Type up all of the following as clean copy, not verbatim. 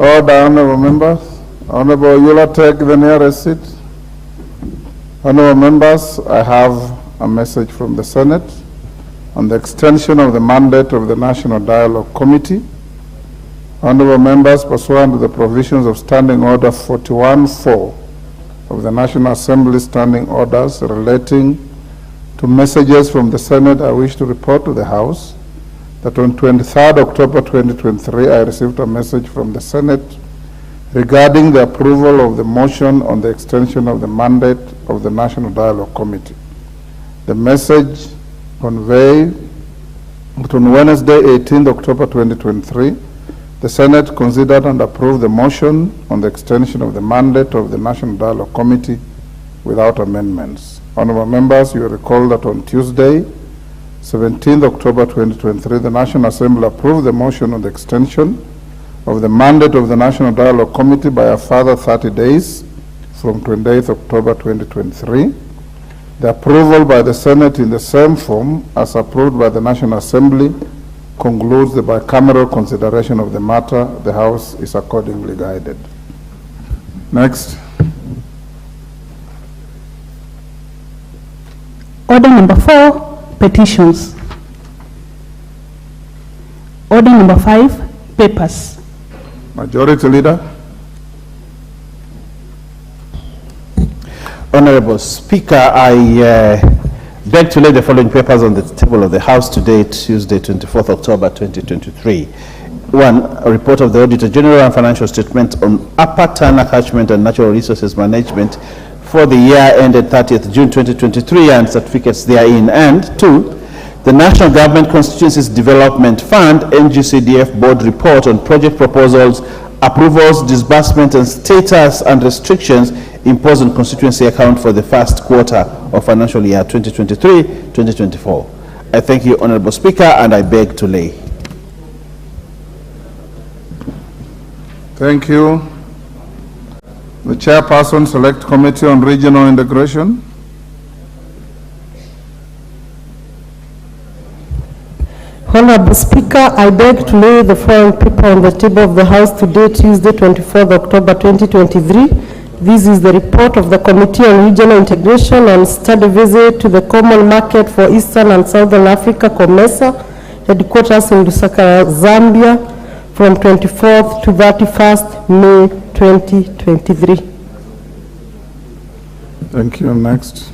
Order, honorable members. Honorable Yula, take the nearest seat. Honorable members, I have a message from the Senate on the extension of the mandate of the National Dialogue Committee. Honorable members, pursuant to the provisions of Standing Order 41-4 of the National Assembly Standing Orders relating to messages from the Senate, I wish to report to the House that on 23rd October 2023, I received a message from the Senate regarding the approval of the motion on the extension of the mandate of the National Dialogue Committee. The message conveyed that on Wednesday, 18th October 2023, the Senate considered and approved the motion on the extension of the mandate of the National Dialogue Committee without amendments. Honorable members, you will recall that on Tuesday, 17th October 2023, the National Assembly approved the motion on the extension of the mandate of the National Dialogue Committee by a further 30 days from 28th October 2023. The approval by the Senate in the same form as approved by the National Assembly concludes the bicameral consideration of the matter. The House is accordingly guided. Next. Order number 4. Petitions. Order number 5, papers. Majority Leader. Honorable Speaker, I beg to lay the following papers on the table of the House today, Tuesday, 24th October 2023. 1. A report of the Auditor General and financial statement on Upper Tana Catchment and Natural Resources Management for the year ended 30th June 2023 and certificates therein. And 2, the National Government Constituencies Development Fund NGCDF Board report on project proposals, approvals, disbursement and status and restrictions imposed on constituency account for the first quarter of financial year 2023-2024. I thank you, Honorable Speaker, and I beg to lay. Thank you. The Chairperson, Select Committee on Regional Integration. Honorable Speaker, I beg to lay the following paper on the table of the House today, Tuesday, 24th October 2023. This is the report of the Committee on Regional Integration and study visit to the Common Market for Eastern and Southern Africa, COMESA, headquarters in Lusaka, Zambia, from 24th to 31st May 2023. Thank you. Next.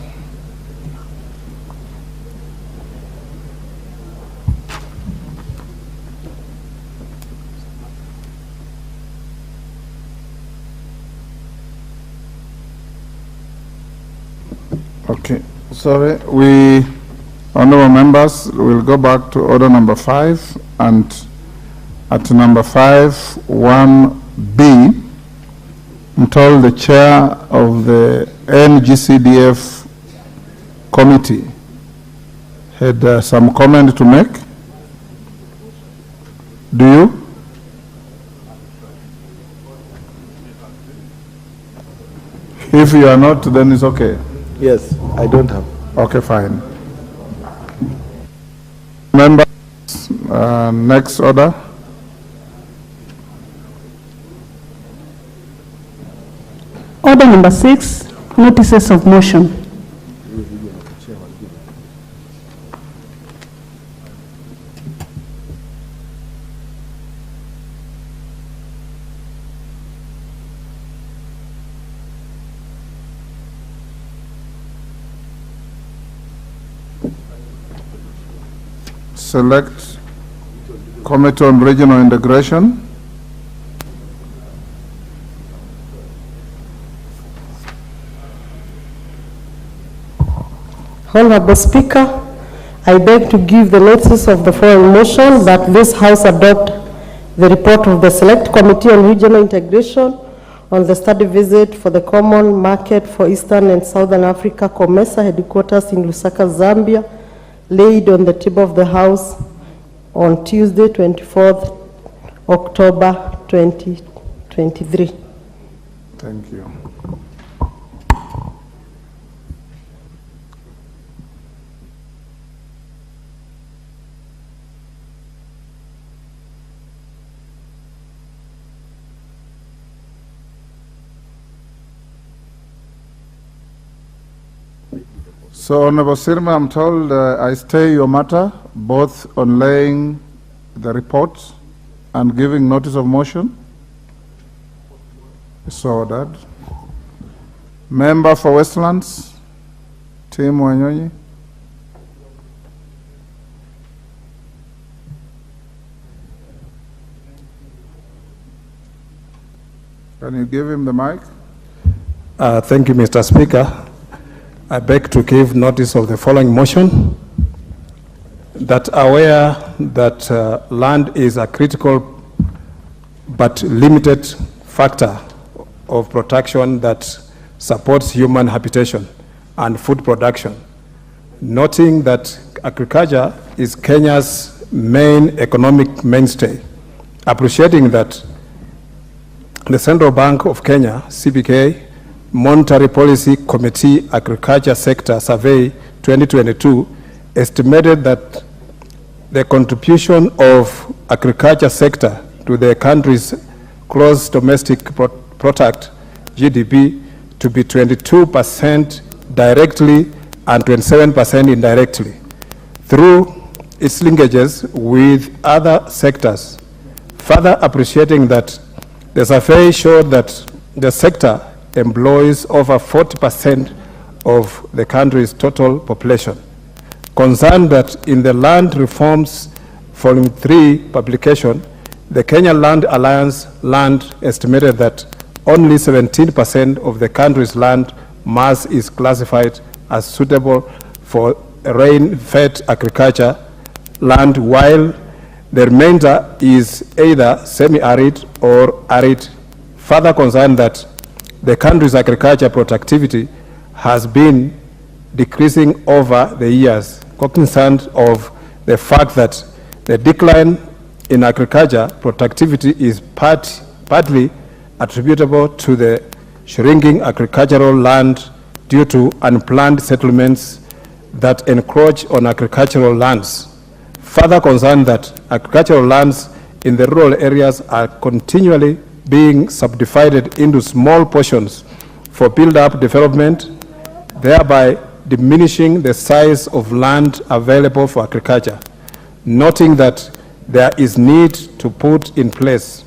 Okay, sorry, honorable members, we'll go back to order number 5, and at number 5, 1B, I'm told the chair of the NGCDF committee had some comment to make. Do you? If you are not, then it's okay. Yes, I don't have. Okay, fine. Members, next order. Order number 6, notices of motion. Select Committee on Regional Integration. Honorable Speaker, I beg to give the notice of the following motion that this House adopt the report of the Select Committee on Regional Integration on the study visit for the Common Market for Eastern and Southern Africa, COMESA, headquarters in Lusaka, Zambia, laid on the table of the House on Tuesday, 24th October 2023. Thank you. So, Honorable Sirma, I'm told I stay your matter, both on laying the report and giving notice of motion. So ordered. Member for Westlands, Tim Wanyonyi. Can you give him the mic? Thank you, Mr. Speaker. I beg to give notice of the following motion, that aware that land is a critical but limited factor of protection that supports human habitation and food production, noting that agriculture is Kenya's main economic mainstay, appreciating that the Central Bank of Kenya, CBK, Monetary Policy Committee Agriculture Sector Survey 2022 estimated that the contribution of agriculture sector to the country's gross domestic product, GDP, to be 22% directly and 27% indirectly, through its linkages with other sectors, further appreciating that the survey showed that the sector employs over 40% of the country's total population. Concerned that in the Land Reforms Volume 3 publication, the Kenya Land Alliance land estimated that only 17% of the country's land mass is classified as suitable for rain-fed agriculture land, while the remainder is either semi-arid or arid. Further concerned that the country's agriculture productivity has been decreasing over the years, cognizant of the fact that the decline in agriculture productivity is partly attributable to the shrinking agricultural land due to unplanned settlements that encroach on agricultural lands. Further concerned that agricultural lands in the rural areas are continually being subdivided into small portions for build-up development, thereby diminishing the size of land available for agriculture, noting that there is need to put in place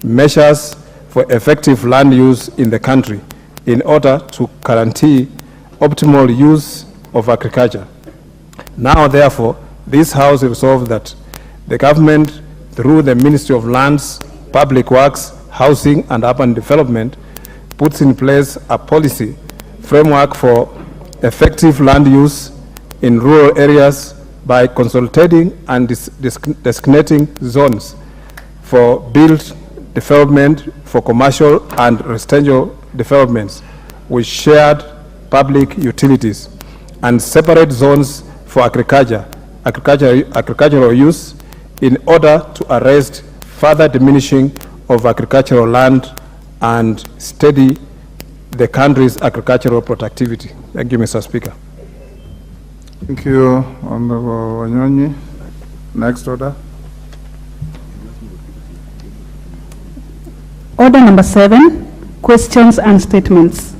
measures for effective land use in the country in order to guarantee optimal use of agriculture. Now, therefore, this House resolved that the government, through the Ministry of Lands, Public Works, Housing and Urban Development, puts in place a policy framework for effective land use in rural areas by consolidating and designating zones for built development, for commercial and residential developments with shared public utilities, and separate zones for agricultural use in order to arrest further diminishing of agricultural land and steady the country's agricultural productivity. Thank you, Mr. Speaker. Thank you, Honorable Wanyonyi. Next order. Order number 7, questions and statements.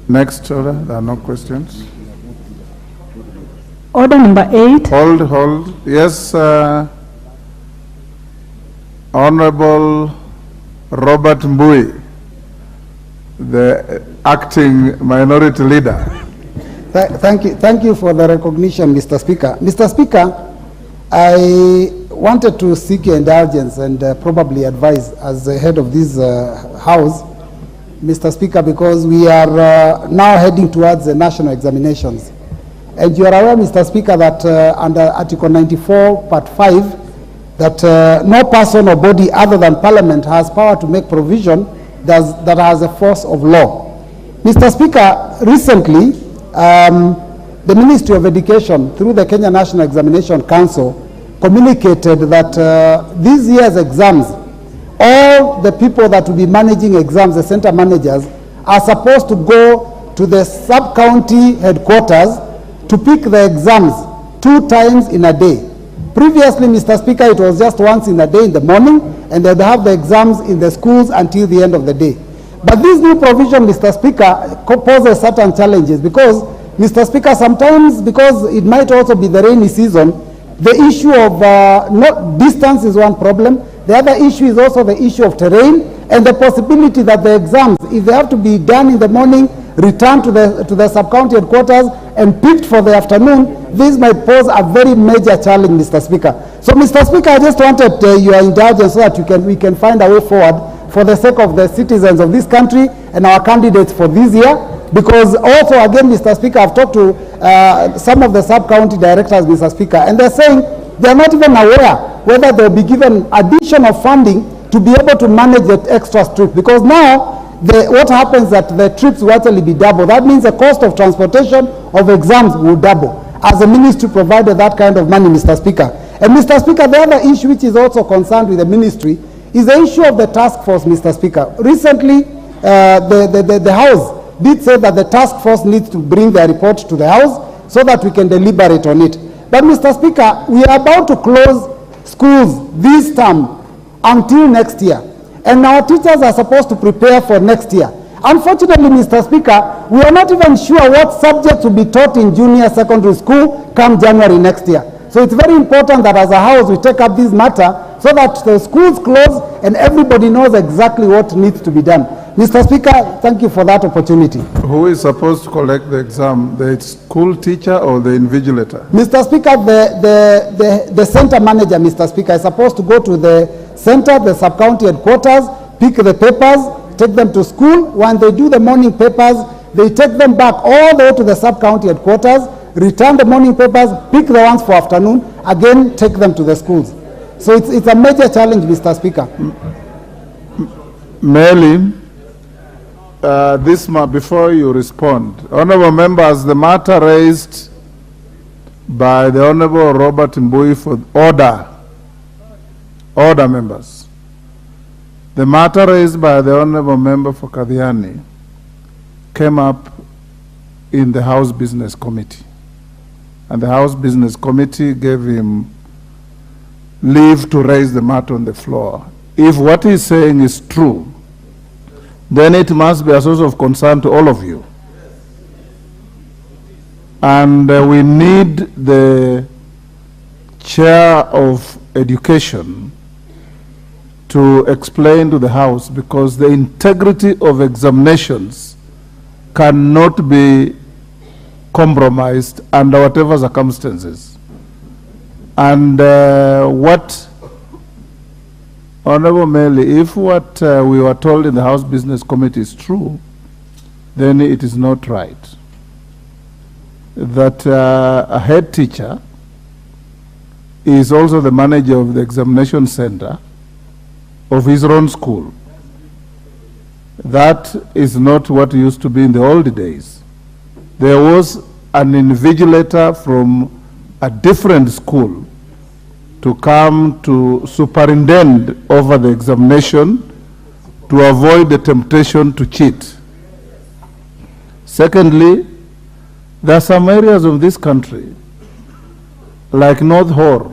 Next order. There are no questions. Order number 8. Hold. Yes, Honorable Robert Mbui, the acting minority leader. Thank you for the recognition, Mr. Speaker. Mr. Speaker, I wanted to seek your indulgence and probably advise as the head of this House, Mr. Speaker, because we are now heading towards the national examinations. And you are aware, Mr. Speaker, that under Article 94, Part 5, that no person or body other than Parliament has power to make provision that has a force of law. Mr. Speaker, recently, the Ministry of Education, through the Kenya National Examination Council, communicated that this year's exams, all the people that will be managing exams, the center managers, are supposed to go to the sub-county headquarters to pick the exams 2 times in a day. Previously, Mr. Speaker, it was just once in a day in the morning, and they'd have the exams in the schools until the end of the day. But this new provision, Mr. Speaker, poses certain challenges because, Mr. Speaker, sometimes because it might also be the rainy season, the issue of not distance is one problem. The other issue is also the issue of terrain and the possibility that the exams, if they have to be done in the morning, returned to the sub-county headquarters and picked for the afternoon, this might pose a very major challenge, Mr. Speaker. So, Mr. Speaker, I just wanted your indulgence so that we can find a way forward for the sake of the citizens of this country and our candidates for this year. Because also, again, Mr. Speaker, I've talked to some of the sub-county directors, Mr. Speaker, and they're saying they're not even aware whether they'll be given additional funding to be able to manage that extra trip. Because now, what happens that the trips will actually be double. That means the cost of transportation of exams will double, as the ministry provided that kind of money, Mr. Speaker. And Mr. Speaker, the other issue which is also concerned with the ministry is the issue of the task force, Mr. Speaker. Recently, the House did say that the task force needs to bring their report to the House so that we can deliberate on it. But, Mr. Speaker, we are about to close schools this term until next year. And our teachers are supposed to prepare for next year. Unfortunately, Mr. Speaker, we are not even sure what subjects will be taught in junior secondary school come January next year. So it's very important that as a House we take up this matter so that the schools close and everybody knows exactly what needs to be done. Mr. Speaker, thank you for that opportunity. Who is supposed to collect the exam, the school teacher or the invigilator? Mr. Speaker, the center manager, Mr. Speaker, is supposed to go to the center, the sub-county headquarters, pick the papers, take them to school. When they do the morning papers, they take them back all the way to the sub-county headquarters, return the morning papers, pick the ones for afternoon, again take them to the schools. So it's a major challenge, Mr. Speaker. Merely, before you respond, honorable members, the matter raised by the Honorable Robert Mbui for order members. The matter raised by the Honorable Member for Kadhiani came up in the House Business Committee. And the House Business Committee gave him leave to raise the matter on the floor. If what he's saying is true, then it must be a source of concern to all of you. And we need the Chair of Education to explain to the House, because the integrity of examinations cannot be compromised under whatever circumstances. And Honorable Meli, if what we were told in the House Business Committee is true, then it is not right that a head teacher is also the manager of the examination center of his own school. That is not what used to be in the old days. There was an invigilator from a different school to come to superintend over the examination to avoid the temptation to cheat. Secondly, there are some areas of this country, like North Horr,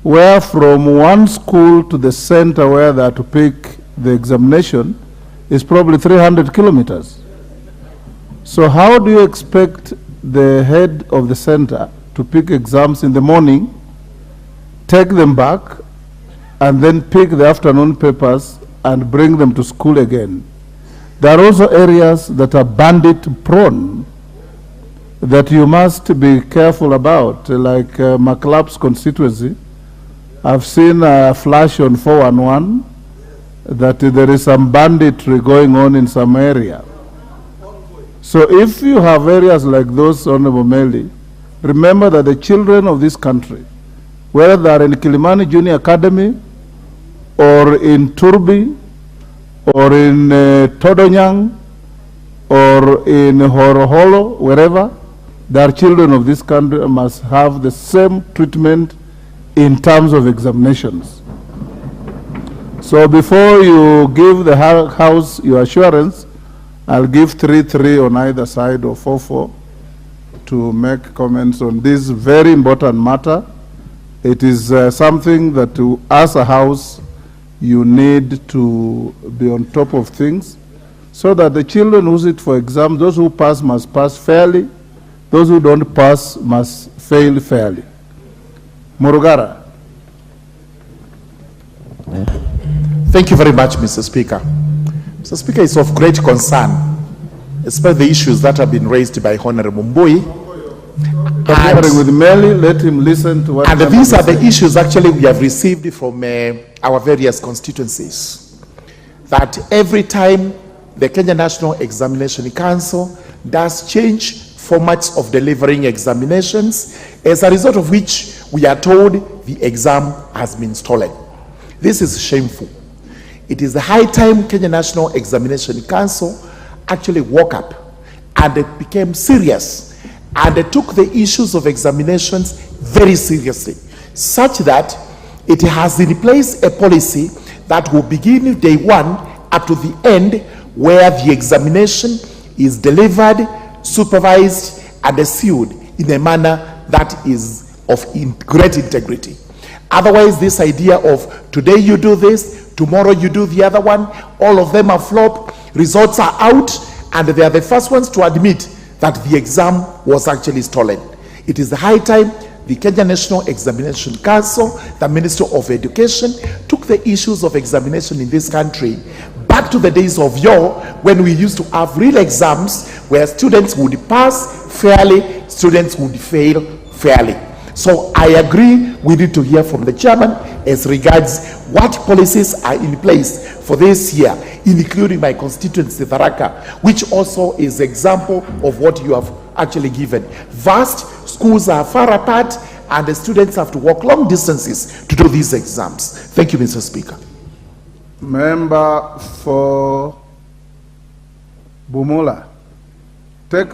where from one school to the center where they are to pick the examination is probably 300 kilometers. So how do you expect the head of the center to pick exams in the morning, take them back, and then pick the afternoon papers and bring them to school again? There are also areas that are bandit prone that you must be careful about, like McLeod's constituency. I've seen a flash on 411 that there is some banditry going on in some area. So if you have areas like those, Honorable Meli, remember that the children of this country, whether they are in Kilimani Junior Academy or in Turbi or in Todonyang or in Horoholo, wherever, they are children of this country and must have the same treatment in terms of examinations. So before you give the House your assurance, I'll give 3-3 on either side or 4-4 to make comments on this very important matter It is something that as a house, you need to be on top of things so that the children who sit for exam, those who pass must pass fairly, those who don't pass must fail fairly. Murugara. Thank you very much, Mr. Speaker. Mr. Speaker, it's of great concern, especially the issues that have been raised by Honorable Mbui. With Meli, let him listen to what. And these are the issues actually we have received from our various constituencies. That every time the Kenya National Examination Council does change formats of delivering examinations, as a result of which we are told the exam has been stolen. This is shameful. It is the high time Kenya National Examination Council actually woke up and it became serious and they took the issues of examinations very seriously, such that it has in place a policy that will begin day one up to the end, where the examination is delivered, supervised, and sealed in a manner that is of great integrity. Otherwise, this idea of today you do this, tomorrow you do the other one, all of them are flop, results are out, and they are the first ones to admit that the exam was actually stolen. It is the high time the Kenya National Examination Council, the Minister of Education, took the issues of examination in this country back to the days of yore, when we used to have real exams where students would pass fairly, students would fail fairly. So I agree, we need to hear from the chairman as regards what policies are in place for this year, including my constituency, Tharaka, which also is example of what you have actually given. Vast schools are far apart and the students have to walk long distances to do these exams. Thank you, Mr. Speaker. Member for Bumula. Take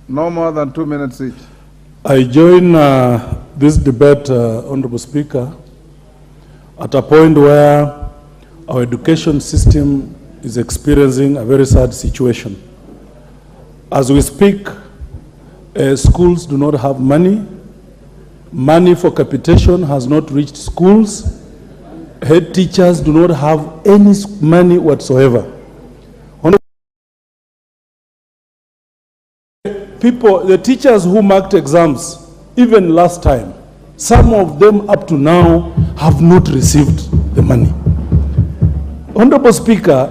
no more than 2 minutes each. I join this debate, Honorable Speaker, at a point where our education system is experiencing a very sad situation. As we speak, schools do not have money. Money for capitation has not reached schools. Head teachers do not have any money whatsoever. People, the teachers who marked exams, even last time, some of them up to now have not received the money. Honorable Speaker,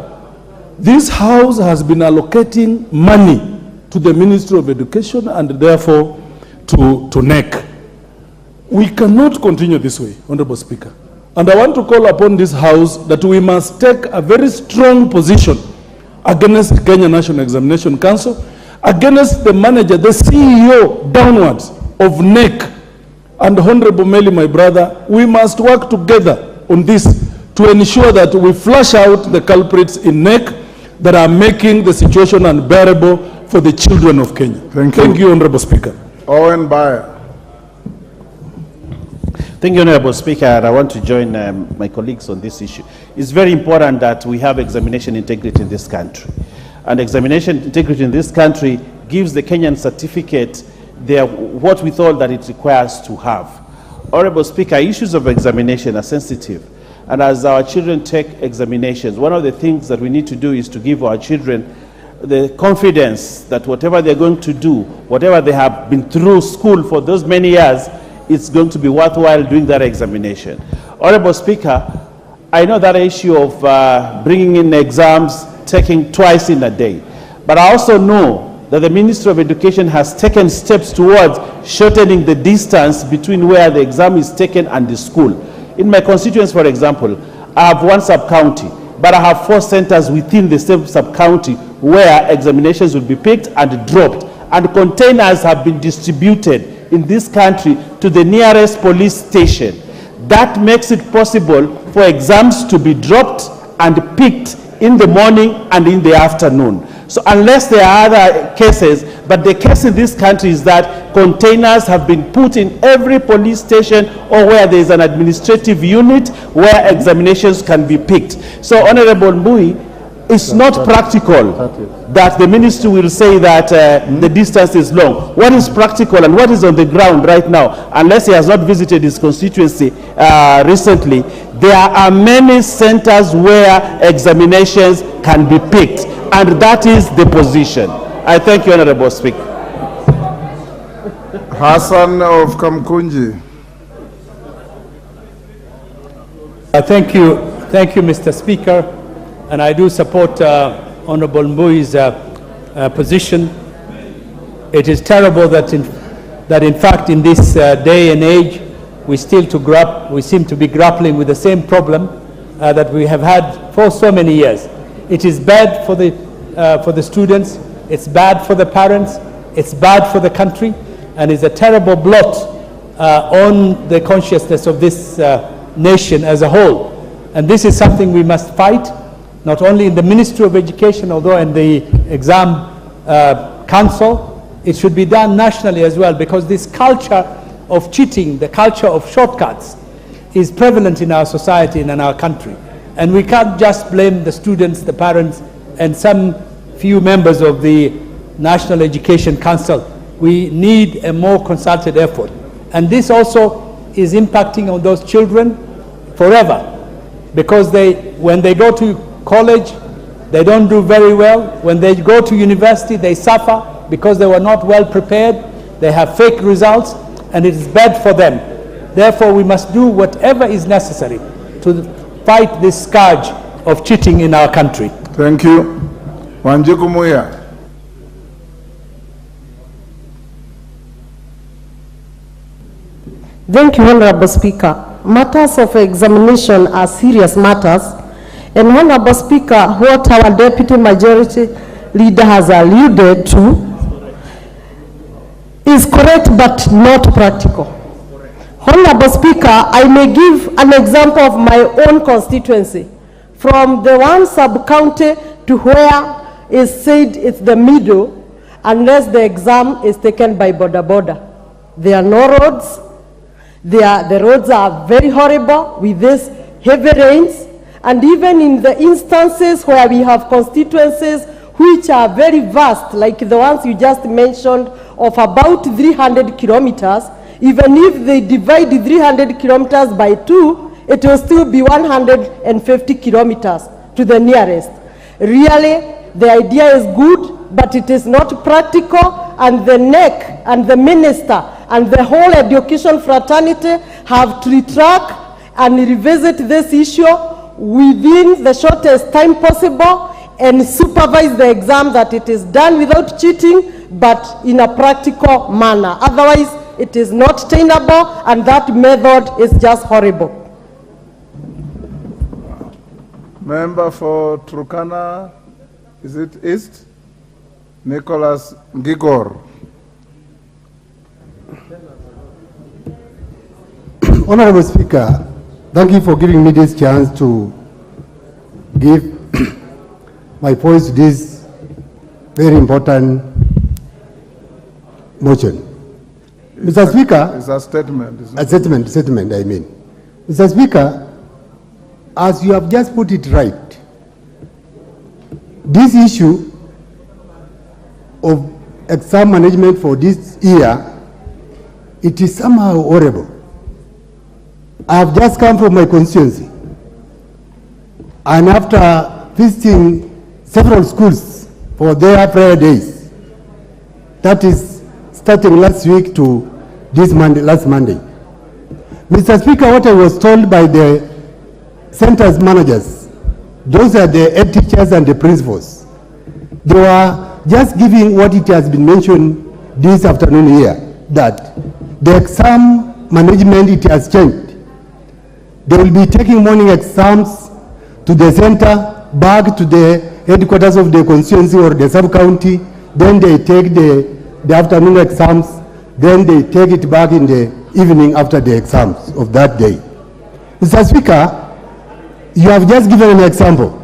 this House has been allocating money to the Ministry of Education and therefore to NEC. We cannot continue this way, Honorable Speaker. And I want to call upon this House that we must take a very strong position against the Kenya National Examination Council, against the manager, the CEO downwards of NEC. And Honorable Meli, my brother, we must work together on this to ensure that we flush out the culprits in NEC that are making the situation unbearable for the children of Kenya. Thank you, Honorable Speaker. Owen Bayer. Thank you, Honorable Speaker. I want to join my colleagues on this issue. It's very important that we have examination integrity in this country. And examination integrity in this country gives the Kenyan certificate what we thought that it requires to have. Honorable Speaker, issues of examination are sensitive. And as our children take examinations, one of the things that we need to do is to give our children the confidence that whatever they're going to do, whatever they have been through school for those many years, it's going to be worthwhile doing that examination. Honorable Speaker, I know that issue of bringing in exams, taking twice in a day. But I also know that the Ministry of Education has taken steps towards shortening the distance between where the exam is taken and the school. In my constituents, for example, I have one sub-county, but I have 4 centers within the same sub-county where examinations will be picked and dropped. And containers have been distributed in this country to the nearest police station. That makes it possible for exams to be dropped and picked in the morning and in the afternoon. So unless there are other cases, but the case in this country is that containers have been put in every police station or where there is an administrative unit where examinations can be picked. So Honorable Mbui, it's not practical that the ministry will say that the distance is long. What is practical and what is on the ground right now, unless he has not visited his constituency recently, there are many centers where examinations can be picked, and that is the position. I thank you, Honorable Speaker. Hassan of Kamkunji. Thank you, Mr. Speaker, and I do support Honorable Mbui's position. It is terrible that in fact in this day and age we seem to be grappling with the same problem that we have had for so many years. It is bad for the students, it's bad for the parents, it's bad for the country, and is a terrible blot on the consciousness of this nation as a whole. And this is something we must fight, not only in the Ministry of Education, although in the Exam Council, it should be done nationally as well, because this culture of cheating, the culture of shortcuts, is prevalent in our society and in our country. And we can't just blame the students, the parents, and some few members of the National Education Council. We need a more concerted effort. And this also is impacting on those children forever, because when they go to college, they don't do very well. When they go to university, they suffer because they were not well prepared. They have fake results, and it is bad for them. Therefore, we must do whatever is necessary to fight this scourge of cheating in our country. Thank you. Wanjiku Muya. Thank you, Honorable Speaker. Matters of examination are serious matters, and Honorable Speaker, what our Deputy Majority Leader has alluded to is correct but not practical. Honorable Speaker, I may give an example of my own constituency. From the one sub-county to where is said it's the middle, unless the exam is taken by border. There are no roads. The roads are very horrible with these heavy rains, and even in the instances where we have constituencies which are very vast, like the ones you just mentioned, of about 300 kilometers, even if they divide the 300 kilometers by 2, it will still be 150 kilometers to the nearest. Really, the idea is good, but it is not practical, and the NEC and the minister and the whole education fraternity have to retract and revisit this issue within the shortest time possible and supervise the exam that it is done without cheating, but in a practical manner. Otherwise, it is not tenable, and that method is just horrible. Member for Turkana, is it East? Nicholas Gigor. Honorable Speaker, thank you for giving me this chance to give my voice to this very important motion. Mr. Speaker, it's a statement. A statement, I mean. Mr. Speaker, as you have just put it right, this issue of exam management for this year, it is somehow horrible. I have just come from my constituency, and after visiting several schools for their prayer days, that is starting last week to this Monday, last Monday. Mr. Speaker, what I was told by the centers managers, those are the head teachers and the principals, they were just giving what it has been mentioned this afternoon here, that the exam management, it has changed. They will be taking morning exams to the center, back to the headquarters of the constituency or the sub-county, then they take the afternoon exams, then they take it back in the evening after the exams of that day. Mr. Speaker, you have just given an example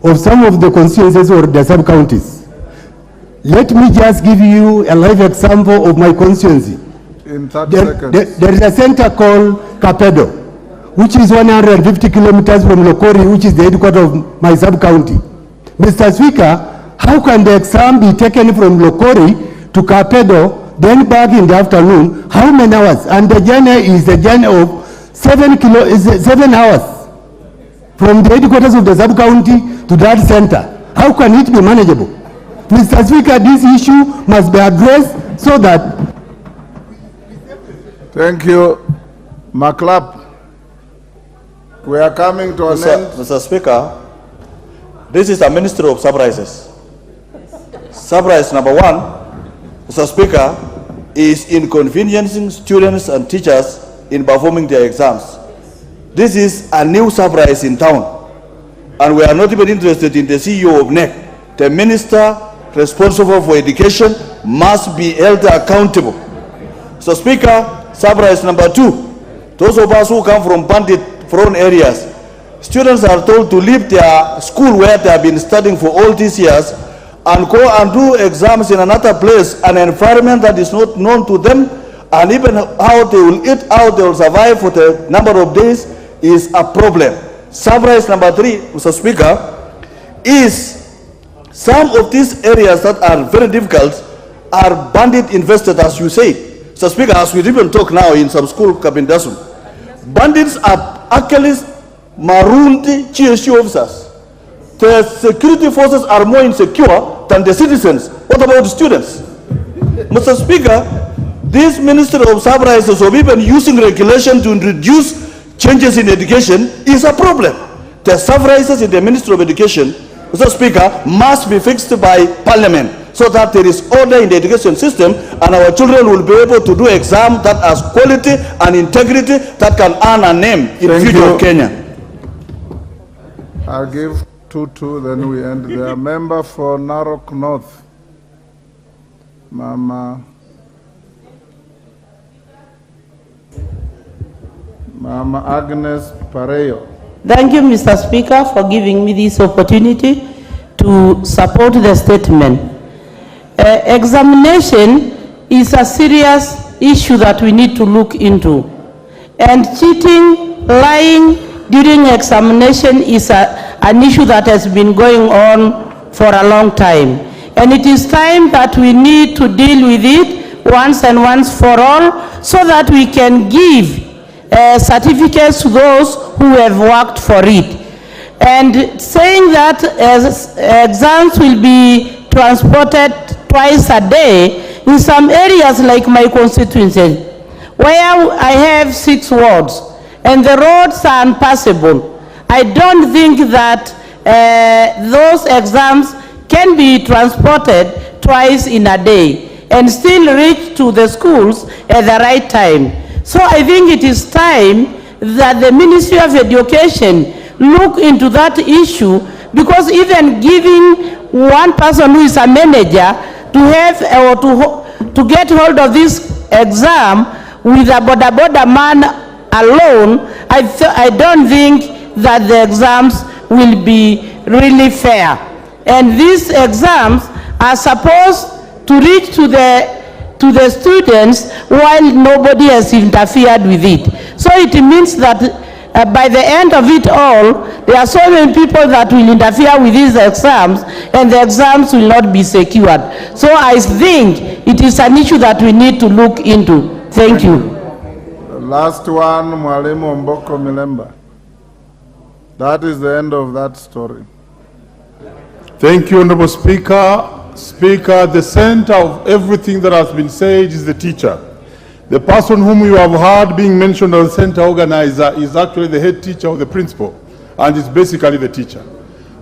of some of the constituencies or the sub-counties. Let me just give you a live example of my constituency. In 30 seconds. There is a center called Capedo, which is 150 kilometers from Lokori, which is the headquarters of my sub-county. Mr. Speaker, how can the exam be taken from Lokori to Kapedo, then back in the afternoon? How many hours? And the journey is a journey of 7 hours from the headquarters of the sub-county to that center. How can it be manageable? Mr. Speaker, this issue must be addressed so that... Thank you. Maclap. We are coming to an end. Mr. Speaker, this is a ministry of surprises. Surprise number one, Mr. Speaker, is inconveniencing students and teachers in performing their exams. This is a new surprise in town, and we are not even interested in the CEO of NEC. The minister responsible for education must be held accountable. Mr. Speaker, surprise number two, those of us who come from bandit-prone areas, students are told to leave their school where they have been studying for all these years and go and do exams in another place, an environment that is not known to them, and even how they will eat, how they will survive for the number of days is a problem. Surprise number three, Mr. Speaker, is some of these areas that are very difficult are bandit invested, as you say. Mr. Speaker, as we even talk now in some school, Kabindasum, bandits are actually marooned GSU officers. The security forces are more insecure than the citizens. What about the students? Mr. Speaker, this Ministry of Surprises of even using regulation to introduce changes in education is a problem. The surprises in the Ministry of Education, Mr. Speaker, must be fixed by Parliament so that there is order in the education system and our children will be able to do exams that has quality and integrity that can earn a name in the future of Kenya. I'll give 2-2, then we end there. Member for Narok North, Mama Agnes Pareyo. Thank you, Mr. Speaker, for giving me this opportunity to support the statement. Examination is a serious issue that we need to look into. And cheating, lying during examination is an issue that has been going on for a long time. And it is time that we need to deal with it once and for all so that we can give certificates to those who have worked for it. And saying that exams will be transported twice a day in some areas like my constituency, where I have 6 wards and the roads are impassable. I don't think that those exams can be transported twice in a day and still reach to the schools at the right time. So I think it is time that the Ministry of Education look into that issue, because even giving one person who is a manager to have or to get hold of this exam with a border man alone, I don't think that the exams will be really fair. And these exams are supposed to reach to the students while nobody has interfered with it. So it means that by the end of it all, there are so many people that will interfere with these exams and the exams will not be secured. So I think it is an issue that we need to look into. Thank you. The last one, Mwalimu Mboko Milemba. That is the end of that story. Thank you, Honorable Speaker. Speaker, the center of everything that has been said is the teacher. The person whom you have heard being mentioned as the center organizer is actually the head teacher or the principal, and is basically the teacher.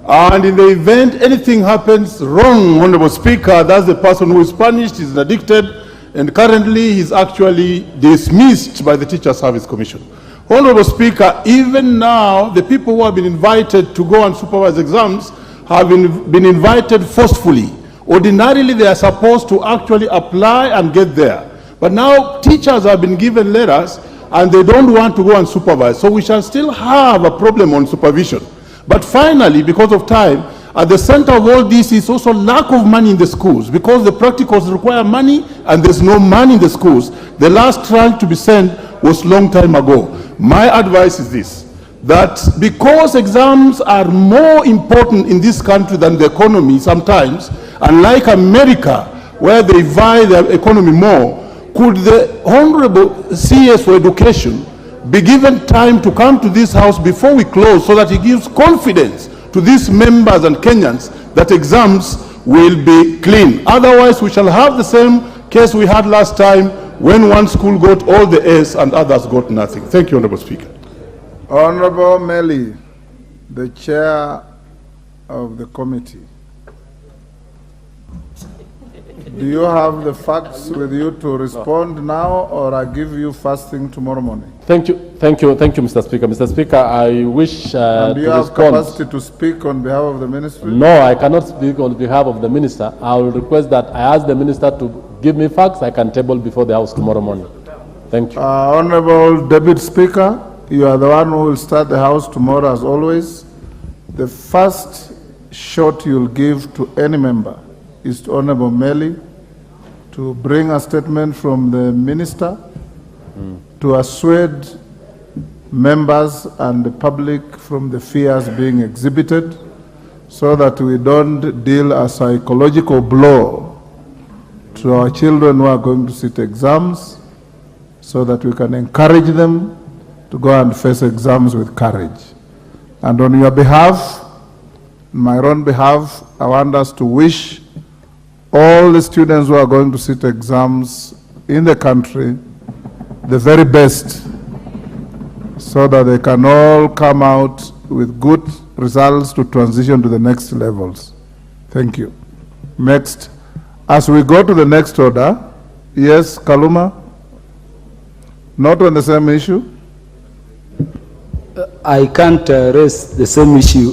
And in the event anything happens wrong, Honorable Speaker, that's the person who is punished, is addicted, and currently he's actually dismissed by the Teacher Service Commission. Honorable Speaker, even now, the people who have been invited to go and supervise exams have been invited forcefully. Ordinarily, they are supposed to actually apply and get there. But now teachers have been given letters and they don't want to go and supervise. So we shall still have a problem on supervision. But finally, because of time, at the center of all this is also lack of money in the schools, because the practicals require money and there's no money in the schools. The last tranche to be sent was long time ago. My advice is this, that because exams are more important in this country than the economy sometimes, unlike America, where they value their economy more, could the Honorable CS for Education be given time to come to this House before we close so that he gives confidence to these members and Kenyans that exams will be clean? Otherwise, we shall have the same case we had last time when one school got all the A's and others got nothing. Thank you, Honorable Speaker. Honorable Meli, the chair of the committee. Do you have the facts with you to respond now, or I give you first thing tomorrow morning? Thank you, Mr. Speaker. Mr. Speaker, I wish and do you to have respond. Capacity to speak on behalf of the ministry? No, I cannot speak on behalf of the minister. I will request that I ask the minister to give me facts I can table before the House tomorrow morning. Thank you. Honorable Deputy Speaker, you are the one who will start the House tomorrow as always. The first shot you'll give to any member is to Honorable Meli to bring a statement from the minister to assuage members and the public from the fears being exhibited, so that we don't deal a psychological blow to our children who are going to sit exams, so that we can encourage them to go and face exams with courage. And on your behalf, my own behalf, I want us to wish all the students who are going to sit exams in the country the very best, so that they can all come out with good results to transition to the next levels. Thank you. Next, as we go to the next order, yes, Kaluma? Not on the same issue? I can't raise the same issue,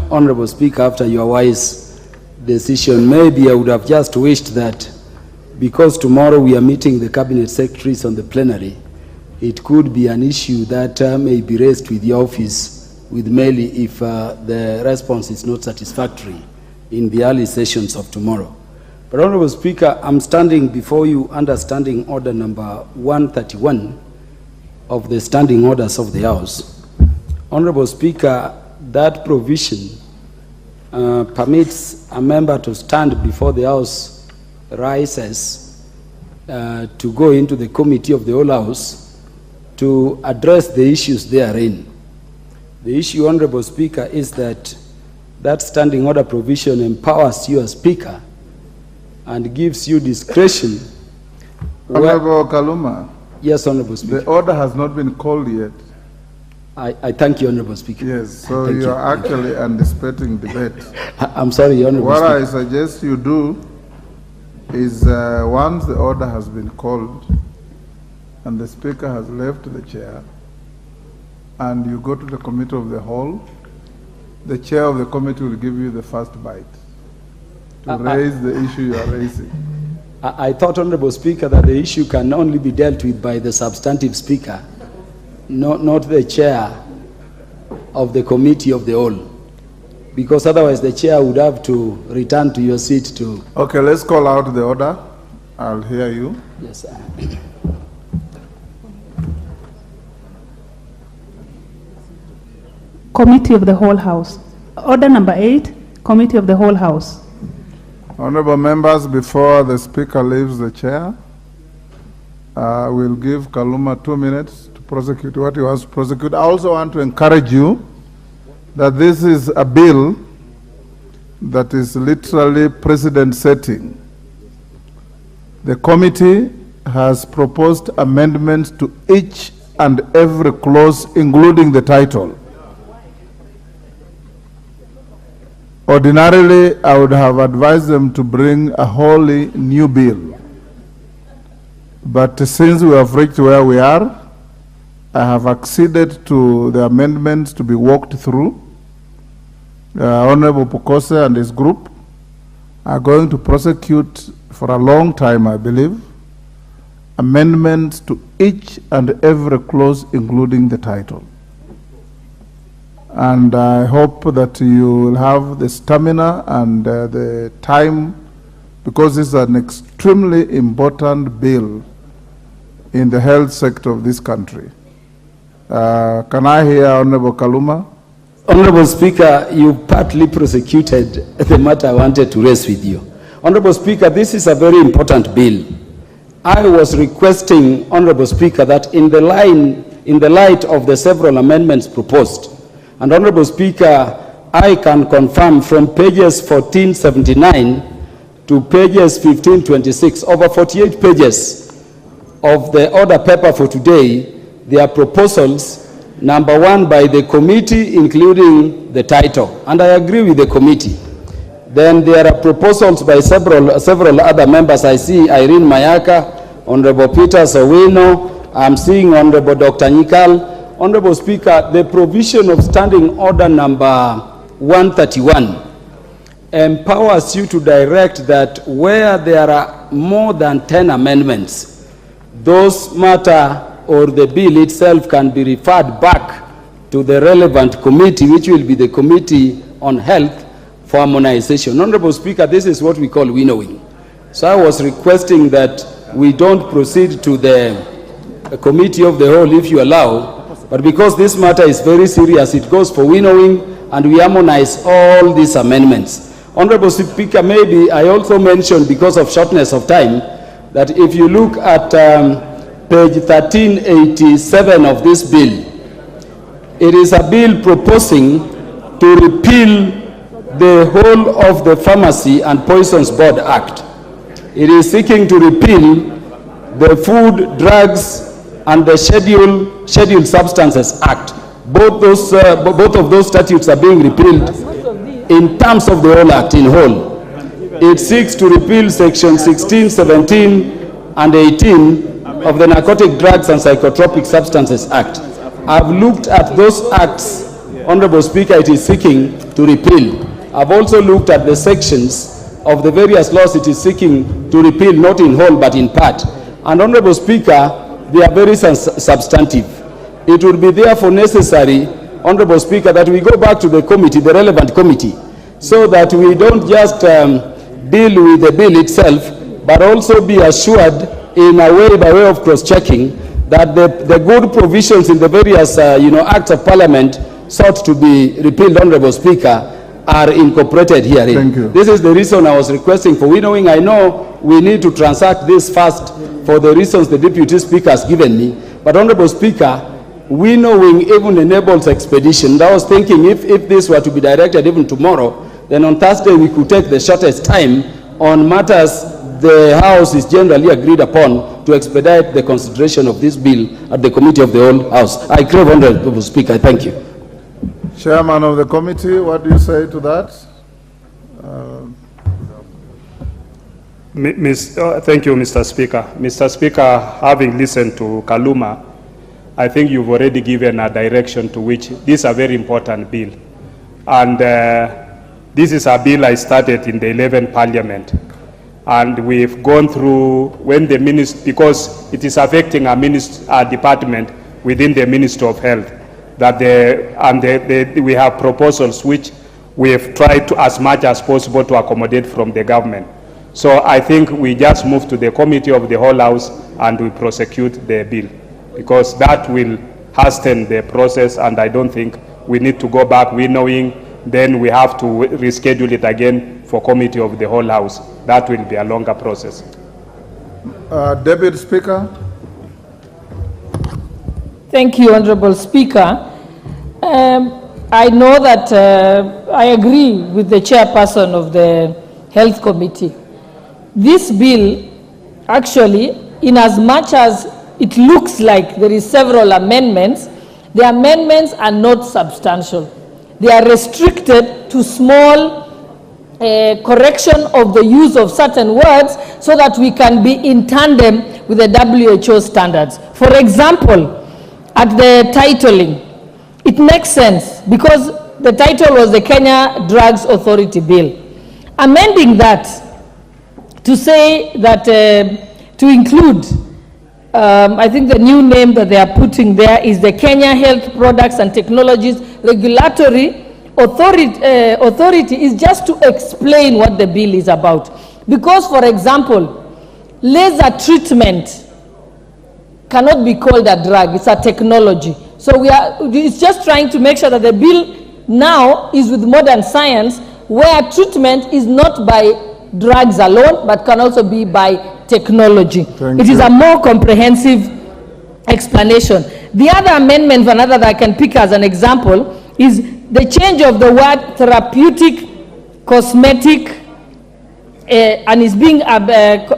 Honorable Speaker, after your wise decision. Maybe I would have just wished that, because tomorrow we are meeting the cabinet secretaries on the plenary, it could be an issue that may be raised with the office, with Meli, if the response is not satisfactory in the early sessions of tomorrow. But Honorable Speaker, I'm standing before you under Standing Order number 131 of the Standing Orders of the House. Honorable Speaker, that provision permits a member to stand before the House rises to go into the committee of the whole House to address the issues therein. The issue, Honorable Speaker, is that that standing order provision empowers you as Speaker and gives you discretion. Honorable Kaluma. Yes, Honorable Speaker. The order has not been called yet. I thank you, Honorable Speaker. Yes, so you are actually anticipating debate. I'm sorry, Honorable What Speaker. I suggest you do is once the order has been called and the Speaker has left the chair and you go to the committee of the whole, the chair of the committee will give you the first bite to raise the issue you are raising. I thought, Honorable Speaker, that the issue can only be dealt with by the substantive Speaker, not the chair of the committee of the whole, because otherwise the chair would have to return to your seat to... Okay, let's call out the order. I'll hear you. Yes, sir. Committee of the Whole House. Order number 8, Committee of the Whole House. Honorable members, before the Speaker leaves the chair, we'll give Kaluma 2 minutes to prosecute what he wants to prosecute. I also want to encourage you that this is a bill that is literally precedent setting. The committee has proposed amendments to each and every clause, including the title. Ordinarily, I would have advised them to bring a wholly new bill. But since we have reached where we are, I have acceded to the amendments to be walked through. Honorable Pukose and his group are going to prosecute for a long time, I believe, amendments to each and every clause, including the title. And I hope that you will have the stamina and the time, because this is an extremely important bill in the health sector of this country. Can I hear Honorable Kaluma? Honorable Speaker, you partly prosecuted the matter I wanted to raise with you. Honorable Speaker, this is a very important bill. I was requesting, Honorable Speaker, that in the light of the several amendments proposed, and Honorable Speaker, I can confirm from pages 1479 to pages 1526, over 48 pages of the order paper for today, there are proposals, number one by the committee, including the title, and I agree with the committee. Then there are proposals by several other members. I see Irene Mayaka, Honorable Peter Sowino, I'm seeing Honorable Dr. Nyikal. Honorable Speaker, the provision of standing order number 131 empowers you to direct that where there are more than 10 amendments, those matter or the bill itself can be referred back to the relevant committee, which will be the Committee on Health for harmonization. Honorable Speaker, this is what we call winnowing. So I was requesting that we don't proceed to the Committee of the Whole if you allow, but because this matter is very serious, it goes for winnowing and we harmonize all these amendments. Honorable Speaker, maybe I also mentioned, because of shortness of time, that if you look at page 1387 of this bill, it is a bill proposing to repeal the whole of the Pharmacy and Poisons Board Act. It is seeking to repeal the Food, Drugs, and the Scheduled Substances Act. Both of those statutes are being repealed in terms of the whole act in whole. It seeks to repeal section 16, 17, and 18 of the Narcotic Drugs and Psychotropic Substances Act. I've looked at those acts, Honorable Speaker, it is seeking to repeal. I've also looked at the sections of the various laws it is seeking to repeal, not in whole but in part. And Honorable Speaker, they are very substantive. It would be therefore necessary, Honorable Speaker, that we go back to the committee, the relevant committee, so that we don't just deal with the bill itself, but also be assured in a way, by way of cross-checking, that the good provisions in the various acts of parliament sought to be repealed, Honorable Speaker, are incorporated herein. Thank you. This is the reason I was requesting for winnowing. I know we need to transact this fast for the reasons the Deputy Speaker has given me, but Honorable Speaker, winnowing even enables expedition. And I was thinking if this were to be directed even tomorrow, then on Thursday we could take the shortest time on matters the House is generally agreed upon to expedite the consideration of this bill at the Committee of the Whole House. I crave, Honorable Speaker. Thank you. Chairman of the committee, what do you say to that? Thank you, Mr. Speaker. Mr. Speaker, having listened to Kaluma, I think you've already given a direction to which this is a very important bill. And this is a bill I started in the 11th Parliament. And we've gone through when the minister, because it is affecting a department within the Ministry of Health, that we have proposals which we have tried to, as much as possible, to accommodate from the government. So I think we just move to the Committee of the Whole House and we prosecute the bill, because that will hasten the process, and I don't think we need to go back winnowing, then we have to reschedule it again for Committee of the Whole House. That will be a longer process. Deputy Speaker. Thank you, Honorable Speaker. I know that I agree with the chairperson of the Health Committee. This bill, actually, in as much as it looks like there is several amendments, the amendments are not substantial. They are restricted to small correction of the use of certain words so that we can be in tandem with the WHO standards. For example, at the titling, it makes sense because the title was the Kenya Drugs Authority Bill. Amending that to say that, to include, I think the new name that they are putting there is the Kenya Health Products and Technologies Regulatory Authority is just to explain what the bill is about. Because, for example, laser treatment cannot be called a drug, it's a technology. So it's just trying to make sure that the bill now is with modern science, where treatment is not by drugs alone, but can also be by technology. It is a more comprehensive explanation. The other amendment, another that I can pick as an example, is the change of the word therapeutic, cosmetic, and is being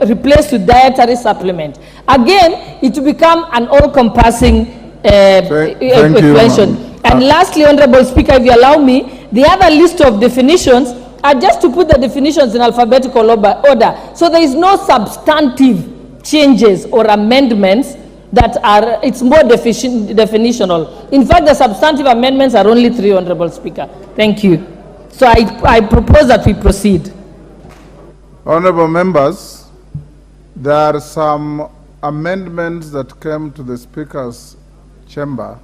replaced with dietary supplement. Again, it will become an all-encompassing explanation. And lastly, Honorable Speaker, if you allow me, the other list of definitions are just to put the definitions in alphabetical order. So there is no substantive changes or amendments that are, it's more definitional. In fact, the substantive amendments are only 3, Honorable Speaker. Thank you. So I propose that we proceed. Honorable members, there are some amendments that came to the Speaker's chamber.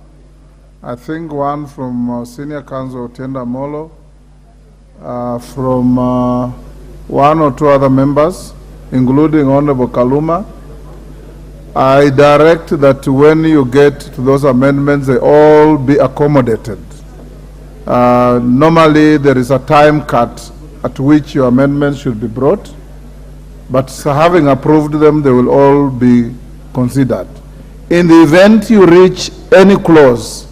I think one from Senior Counsel Otienda Molo, from one or two other members, including Honorable Kaluma. I direct that when you get to those amendments, they all be accommodated. Normally, there is a time cut at which your amendments should be brought, but having approved them, they will all be considered. In the event you reach any clause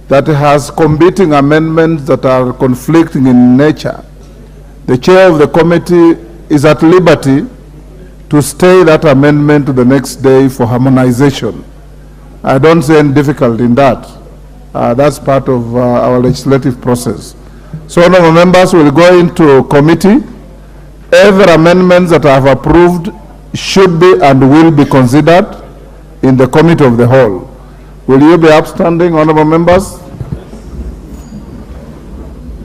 that has competing amendments that are conflicting in nature, the chair of the committee is at liberty to stay that amendment to the next day for harmonization. I don't see any difficulty in that. That's part of our legislative process. So, honorable members will go into committee. Every amendment that I have approved should be and will be considered in the committee of the whole. Will you be upstanding, honorable members?